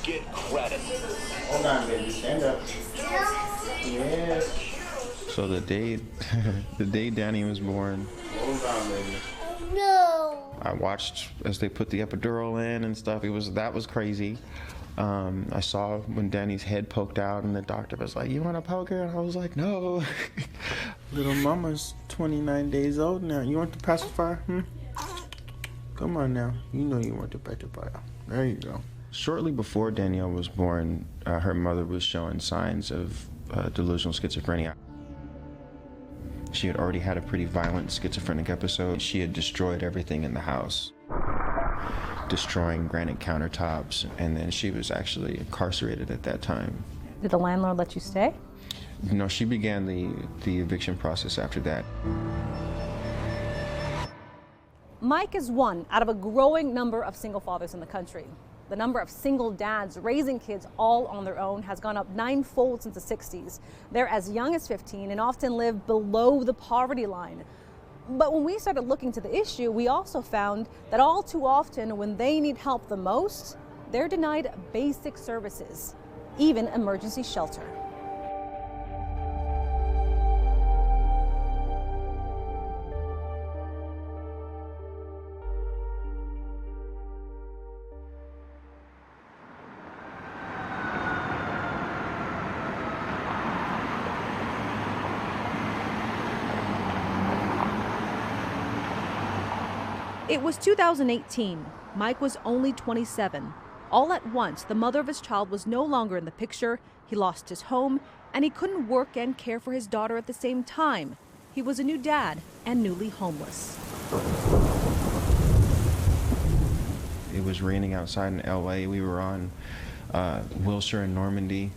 get credit. Hold on, baby. Stand up. Yes. So the day Danny was born, Hold on, baby. No. I watched as they put the epidural in and stuff. That was crazy. I saw when Danny's head poked out and the doctor was like, "You want to poke her?" And I was like, "No." Little mama's 29 days old now. You want the pacifier? Come on now. You know you want the pacifier. There you go. Shortly before Danielle was born, her mother was showing signs of delusional schizophrenia. She had already had a pretty violent schizophrenic episode. She had destroyed everything in the house, destroying granite countertops, and then she was actually incarcerated at that time. Did the landlord let you stay? No, she began the eviction process after that. Mike is one out of a growing number of single fathers in the country. The number of single dads raising kids all on their own has gone up 9-fold since the 60s. They're as young as 15 and often live below the poverty line. But when we started looking to the issue, we also found that all too often when they need help the most, they're denied basic services, even emergency shelter. It was 2018. Mike was only 27. All at once, the mother of his child was no longer in the picture. He lost his home, and he couldn't work and care for his daughter at the same time. He was a new dad and newly homeless. It was raining outside in LA. We were on Wilshire and Normandy,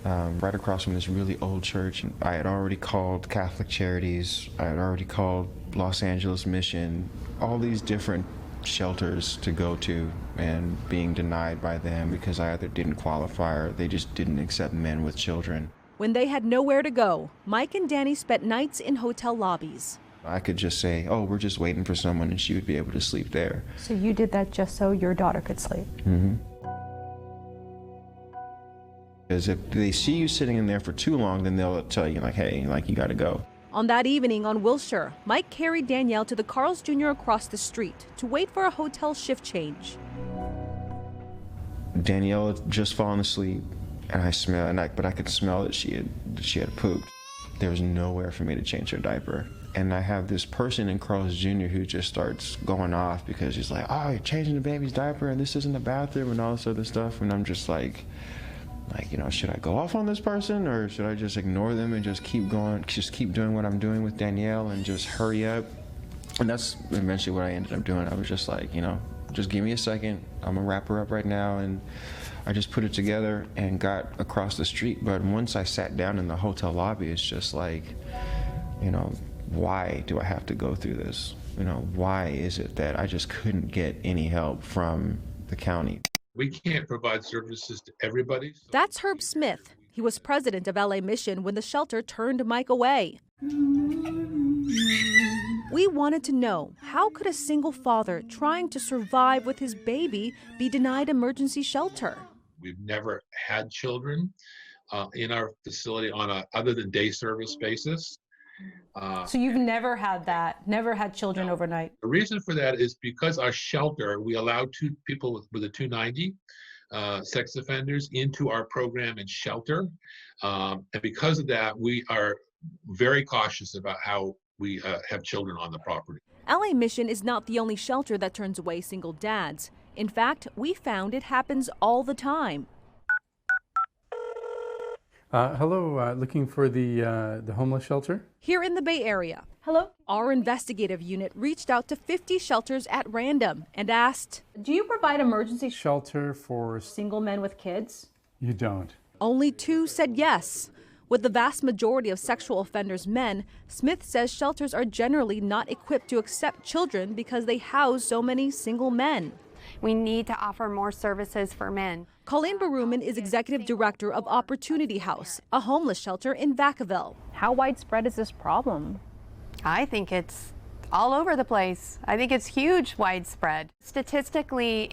right across from this really old church. I had already called Catholic Charities. I had already called Los Angeles Mission, all these different shelters to go to, and being denied by them because I either didn't qualify or they just didn't accept men with children. When they had nowhere to go, Mike and Danny spent nights in hotel lobbies. I could just say, "Oh, we're just waiting for someone," and she would be able to sleep there. So you did that just so your daughter could sleep? Mm-hmm. Because if they see you sitting in there for too long, then they'll tell you, like, "Hey, like, you gotta go." On that evening on Wilshire, Mike carried Danielle to the Carl's Jr. across the street to wait for a hotel shift change. Danielle had just fallen asleep, and but I could smell that she had pooped. There was nowhere for me to change her diaper. And I have this person in Carl's Jr. who just starts going off because he's like, "Oh, you're changing the baby's diaper and this isn't the bathroom," and all this other stuff. And I'm just like, should I go off on this person, or should I just ignore them and just keep going, just keep doing what I'm doing with Danielle and just hurry up? And that's eventually what I ended up doing. I was just like, just give me a second. I'm gonna wrap her up right now. And I just put it together and got across the street. But once I sat down in the hotel lobby, it's just like, why do I have to go through this? Why is it that I just couldn't get any help from the county? We can't provide services to everybody. That's Herb Smith. He was president of LA Mission when the shelter turned Mike away. We wanted to know, how could a single father trying to survive with his baby be denied emergency shelter? We've never had children in our facility on a other than day service basis. So you've never had that, never had children overnight? The reason for that is because our shelter, we allow two people with a 290 sex offenders into our program and shelter. And because of that, we are very cautious about how we have children on the property. LA Mission is not the only shelter that turns away single dads. In fact, we found it happens all the time. Hello, looking for the homeless shelter? Here in the Bay Area. Hello? Our investigative unit reached out to 50 shelters at random and asked, "Do you provide emergency Shelter for single men with kids?" You don't. Only 2 said yes. With the vast majority of sexual offenders men, Smith says shelters are generally not equipped to accept children because they house so many single men. We need to offer more services for men. Colleen Baruman is executive director of Opportunity House, a homeless shelter in Vacaville. How widespread is this problem? I think it's all over the place. I think it's huge, widespread. Statistically,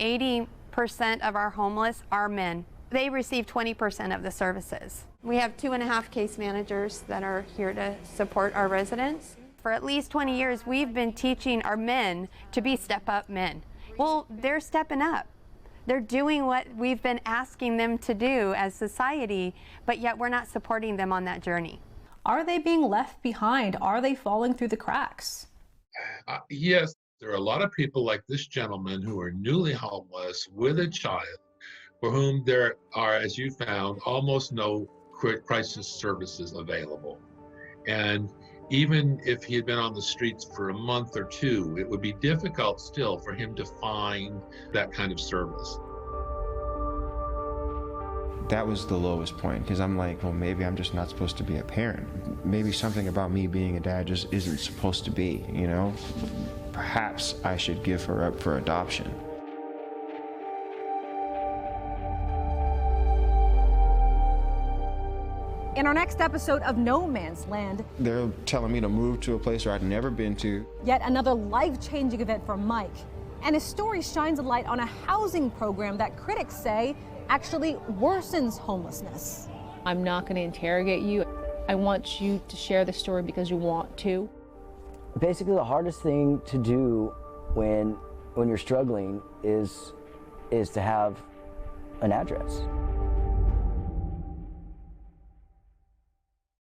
of our homeless are men. They receive 20% of the services. We have 2.5 case managers that are here to support our residents. For at least 20 years, we've been teaching our men to be step-up men. Well, they're stepping up. They're doing what we've been asking them to do as society, but yet we're not supporting them on that journey. Are they being left behind? Are they falling through the cracks? Yes, there are a lot of people like this gentleman who are newly homeless with a child, for whom there are, as you found, almost no crisis services available. And even if he had been on the streets for a month or two, it would be difficult still for him to find that kind of service. That was the lowest point, because I'm like, well, maybe I'm just not supposed to be a parent. Maybe something about me being a dad just isn't supposed to be, you know? Perhaps I should give her up for adoption. In our next episode of No Man's Land, They're telling me to move to a place where I'd never been to. yet another life-changing event for Mike. And his story shines a light on a housing program that critics say actually worsens homelessness. I'm not going to interrogate you. I want you to share the story because you want to. Basically, the hardest thing to do when you're struggling is to have an address.